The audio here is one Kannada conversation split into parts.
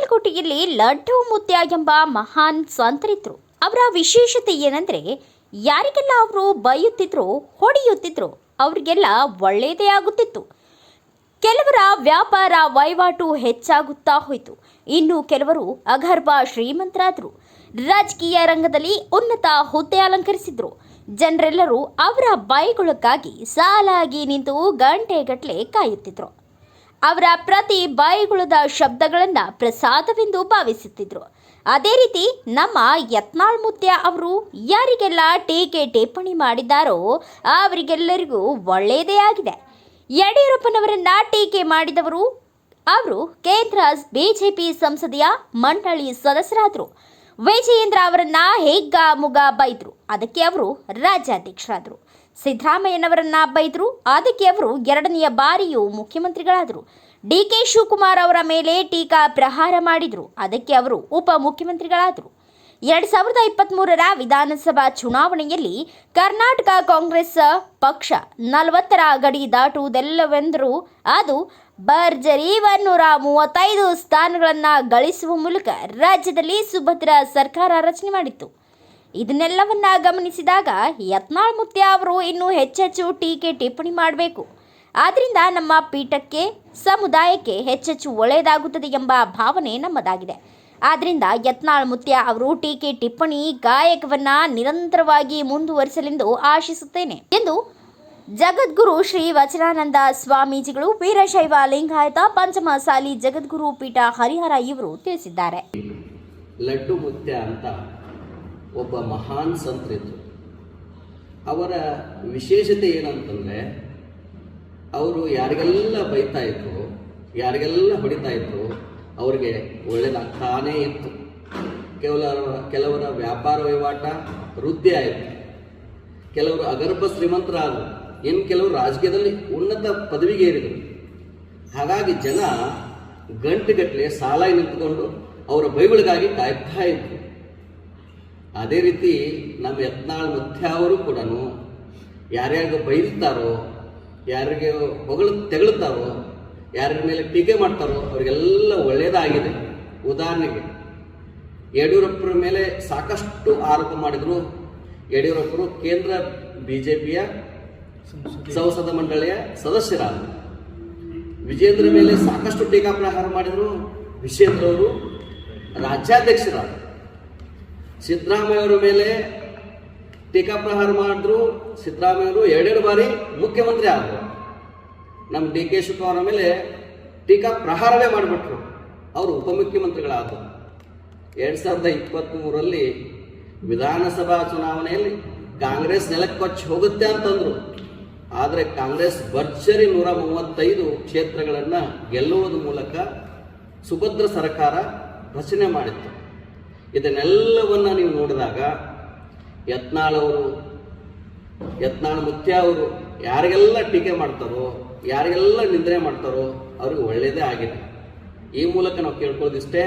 ಬಾಗಲಕೋಟೆಯಲ್ಲಿ ಲಡ್ಡು ಮುತ್ಯ ಎಂಬ ಮಹಾನ್ ಸಂತರಿದ್ರು. ಅವರ ವಿಶೇಷತೆ ಏನಂದ್ರೆ, ಯಾರಿಗೆಲ್ಲ ಅವರು ಬೈಯುತ್ತಿದ್ರು, ಹೊಡೆಯುತ್ತಿದ್ರು, ಅವರಿಗೆಲ್ಲ ಒಳ್ಳೆಯದೇ ಆಗುತ್ತಿತ್ತು. ಕೆಲವರ ವ್ಯಾಪಾರ ವಹಿವಾಟು ಹೆಚ್ಚಾಗುತ್ತಾ ಹೋಯಿತು. ಇನ್ನು ಕೆಲವರು ಅಗರ್ಭ ಶ್ರೀಮಂತರಾದರು. ರಾಜಕೀಯ ರಂಗದಲ್ಲಿ ಉನ್ನತ ಹುದ್ದೆ ಅಲಂಕರಿಸಿದ್ರು. ಜನರೆಲ್ಲರೂ ಅವರ ಬೈಗುಳಕ್ಕಾಗಿ ಸಾಲಾಗಿ ನಿಂತು ಗಂಟೆಗಟ್ಟಲೆ ಕಾಯುತ್ತಿದ್ರು. ಅವರ ಪ್ರತಿ ಬಾಯಿಗುಳದ ಶಬ್ದಗಳನ್ನು ಪ್ರಸಾದವೆಂದು ಭಾವಿಸುತ್ತಿದ್ರು. ಅದೇ ರೀತಿ ನಮ್ಮ ಯತ್ನಾಳ್ ಮುತ್ಯ ಅವರು ಯಾರಿಗೆಲ್ಲ ಟೀಕೆ ಟಿಪ್ಪಣಿ ಮಾಡಿದ್ದಾರೋ ಅವರಿಗೆಲ್ಲರಿಗೂ ಒಳ್ಳೆಯದೇ ಆಗಿದೆ. ಯಡಿಯೂರಪ್ಪನವರನ್ನ ಟೀಕೆ ಮಾಡಿದವರು ಅವರು ಕೇಂದ್ರ ಬಿಜೆಪಿ ಸಂಸದೀಯ ಮಂಡಳಿ ಸದಸ್ಯರಾದರು. ವಿಜಯೇಂದ್ರ ಅವರನ್ನ ಹೇಗ ಮುಗ ಬೈದ್ರು, ಅದಕ್ಕೆ ಅವರು ರಾಜ್ಯಾಧ್ಯಕ್ಷರಾದರು. ಸಿದ್ದರಾಮಯ್ಯನವರನ್ನ ಬೈದ್ರು, ಅದಕ್ಕೆ ಅವರು ಎರಡನೆಯ ಬಾರಿಯೂ ಮುಖ್ಯಮಂತ್ರಿಗಳಾದರು. ಡಿಕೆ ಶಿವಕುಮಾರ್ ಅವರ ಮೇಲೆ ಟೀಕಾ ಪ್ರಹಾರ ಮಾಡಿದ್ರು, ಅದಕ್ಕೆ ಅವರು ಉಪಮುಖ್ಯಮಂತ್ರಿಗಳಾದರು. 2023ರ ವಿಧಾನಸಭಾ ಚುನಾವಣೆಯಲ್ಲಿ ಕರ್ನಾಟಕ ಕಾಂಗ್ರೆಸ್ ಪಕ್ಷ 40ರ ಗಡಿ ದಾಟುವುದಿಲ್ಲವೆಂದರೂ ಅದು ಭರ್ಜರಿ 135 ಸ್ಥಾನಗಳನ್ನು ಗಳಿಸುವ ಮೂಲಕ ರಾಜ್ಯದಲ್ಲಿ ಸುಭದ್ರ ಸರ್ಕಾರ ರಚನೆ ಮಾಡಿತ್ತು. ಇದನ್ನೆಲ್ಲವನ್ನ ಗಮನಿಸಿದಾಗ ಯತ್ನಾಳ್ ಮುತ್ಯ ಅವರು ಇನ್ನೂ ಹೆಚ್ಚೆಚ್ಚು ಟೀಕೆ ಟಿಪ್ಪಣಿ ಮಾಡಬೇಕು. ಆದ್ದರಿಂದ ನಮ್ಮ ಪೀಠಕ್ಕೆ, ಸಮುದಾಯಕ್ಕೆ ಹೆಚ್ಚೆಚ್ಚು ಒಳ್ಳೆಯದಾಗುತ್ತದೆ ಎಂಬ ಭಾವನೆ ನಮ್ಮದಾಗಿದೆ. ಆದ್ದರಿಂದ ಯತ್ನಾಳ್ ಮುತ್ಯ ಅವರು ಟೀಕೆ ಟಿಪ್ಪಣಿ ಗಾಯಕವನ್ನ ನಿರಂತರವಾಗಿ ಮುಂದುವರಿಸಲೆಂದು ಆಶಿಸುತ್ತೇನೆ ಎಂದು ಜಗದ್ಗುರು ಶ್ರೀ ವಚನಾನಂದ ಸ್ವಾಮೀಜಿಗಳು, ವೀರಶೈವ ಲಿಂಗಾಯತ ಪಂಚಮಸಾಲಿ ಜಗದ್ಗುರು ಪೀಠ ಹರಿಹರ ಇವರು ತಿಳಿಸಿದ್ದಾರೆ. ಲಡ್ಡು ಮುತ್ಯ ಅಂತ ಒಬ್ಬ ಮಹಾನ್ ಸಂತರಿದ್ರು. ಅವರ ವಿಶೇಷತೆ ಏನಂತಂದರೆ, ಅವರು ಯಾರಿಗೆಲ್ಲ ಬೈತಾ ಇದ್ರು, ಯಾರಿಗೆಲ್ಲ ಹೊಡಿತಾ ಇದ್ರು, ಅವ್ರಿಗೆ ಒಳ್ಳೆಯದಾಗ್ತಾನೇ ಇತ್ತು. ಕೆಲವರ ವ್ಯಾಪಾರ ವಹಿವಾಟ ವೃದ್ಧಿ ಆಯಿತು. ಕೆಲವರು ಅಗರ್ಭ ಶ್ರೀಮಂತರಾದರು. ಇನ್ನು ಕೆಲವರು ರಾಜಕೀಯದಲ್ಲಿ ಉನ್ನತ ಪದವಿಗೆ ಏರಿದರು. ಹಾಗಾಗಿ ಜನ ಗಂಟೆಗಟ್ಟಲೆ ಸಾಲಾಗಿ ನಿಂತುಕೊಂಡು ಅವರ ಬೈಗಳಿಗಾಗಿ ಕಾಯ್ತಾ ಇದ್ರು. ಅದೇ ರೀತಿ ನಮ್ಮ ಯತ್ನಾಳ್ ಮುತ್ಯ ಅವರು ಕೂಡ ಯಾರ್ಯಾರಿಗೆ ಬೈತಾರೋ, ಯಾರಿಗೆ ತೆಗಳುತ್ತಾರೋ, ಯಾರ ಮೇಲೆ ಟೀಕೆ ಮಾಡ್ತಾರೋ ಅವರಿಗೆಲ್ಲ ಒಳ್ಳೆಯದಾಗಿದೆ. ಉದಾಹರಣೆಗೆ ಯಡಿಯೂರಪ್ಪರ ಮೇಲೆ ಸಾಕಷ್ಟು ಆರೋಪ ಮಾಡಿದರು. ಯಡಿಯೂರಪ್ಪರು ಕೇಂದ್ರ ಬಿಜೆಪಿಯ ಸಂಸದ ಮಂಡಳಿಯ ಸದಸ್ಯರಾದರು. ವಿಜೇಂದ್ರ ಮೇಲೆ ಸಾಕಷ್ಟು ಟೀಕಾ ಪ್ರಹಾರ ಮಾಡಿದರು. ವಿಜೇಂದ್ರ ಅವರು ರಾಜ್ಯಾಧ್ಯಕ್ಷರಾದರು. ಸಿದ್ದರಾಮಯ್ಯವರ ಮೇಲೆ ಟೀಕಾ ಪ್ರಹಾರ ಮಾಡಿದ್ರು. ಸಿದ್ದರಾಮಯ್ಯವರು 2 ಬಾರಿ ಮುಖ್ಯಮಂತ್ರಿ ಆದರು. ನಮ್ಮ ಡಿ ಕೆ ಶಿವಕುಮಾರ್ ಮೇಲೆ ಟೀಕಾ ಪ್ರಹಾರವೇ ಮಾಡಿಬಿಟ್ರು. ಅವರು ಉಪಮುಖ್ಯಮಂತ್ರಿಗಳಾದರು. 2023ರಲ್ಲಿ ವಿಧಾನಸಭಾ ಚುನಾವಣೆಯಲ್ಲಿ ಕಾಂಗ್ರೆಸ್ ನೆಲಕ್ಕೊಚ್ಚಿ ಹೋಗುತ್ತೆ ಅಂತಂದರು. ಆದರೆ ಕಾಂಗ್ರೆಸ್ ಭರ್ಜರಿ 135 ಕ್ಷೇತ್ರಗಳನ್ನು ಗೆಲ್ಲುವುದರ ಮೂಲಕ ಸುಭದ್ರ ಸರ್ಕಾರ ರಚನೆ ಮಾಡಿತ್ತು. ಇದನ್ನೆಲ್ಲವನ್ನು ನೀವು ನೋಡಿದಾಗ ಯತ್ನಾಳ್ ಮುತ್ಯ ಅವರು ಯಾರಿಗೆಲ್ಲ ಟೀಕೆ ಮಾಡ್ತಾರೋ, ಯಾರಿಗೆಲ್ಲ ನಿಂದನೆ ಮಾಡ್ತಾರೋ ಅವ್ರಿಗೆ ಒಳ್ಳೆಯದೇ ಆಗಿದೆ. ಈ ಮೂಲಕ ನಾವು ಕೇಳ್ಕೊಳ್ಳೋದಿಷ್ಟೇ,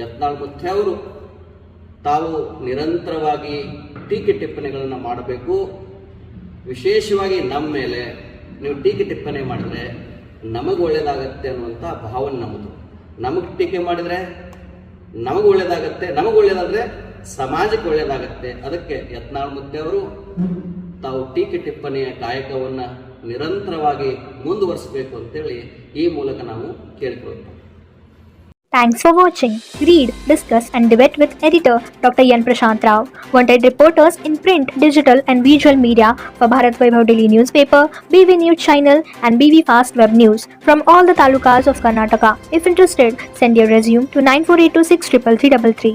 ಯತ್ನಾಳ್ ಮುತ್ಯ ಅವರು ತಾವು ನಿರಂತರವಾಗಿ ಟೀಕೆ ಟಿಪ್ಪಣಿಗಳನ್ನು ಮಾಡಬೇಕು. ವಿಶೇಷವಾಗಿ ನಮ್ಮ ಮೇಲೆ ನೀವು ಟೀಕೆ ಟಿಪ್ಪಣಿ ಮಾಡಿದ್ರೆ ನಮಗೆ ಒಳ್ಳೆಯದಾಗತ್ತೆ ಅನ್ನುವಂಥ ಭಾವನೆ ನಮ್ಮದು. ನಮಗೆ ಟೀಕೆ ಮಾಡಿದರೆ ನಮಗೆ ಒಳ್ಳೆಯದಾಗತ್ತೆ, ನಮಗೆ ಒಳ್ಳೆಯದಾದರೆ ಸಮಾಜಕ್ಕೆ ಒಳ್ಳೆಯದಾಗತ್ತೆ. ಅದಕ್ಕೆ ಯತ್ನಾಳ್ ಮುತ್ಯ ಅವರು ತಾವು ಟೀಕೆ ಟಿಪ್ಪಣಿಯ ಕಾಯಕವನ್ನು ನಿರಂತರವಾಗಿ ಮುಂದುವರಿಸಬೇಕು ಅಂತೇಳಿ ಈ ಮೂಲಕ ನಾವು ಕೇಳಿಕೊಳ್ತೇವೆ. Thanks for watching. Read, discuss and debate with editor Dr. Yan Prashant Rao. Wanted reporters in print, digital and visual media for Bharat Vaibhav Daily Newspaper, BV News Channel and BV Fast Web News from all the talukas of Karnataka. If interested, send your resume to 9482633333.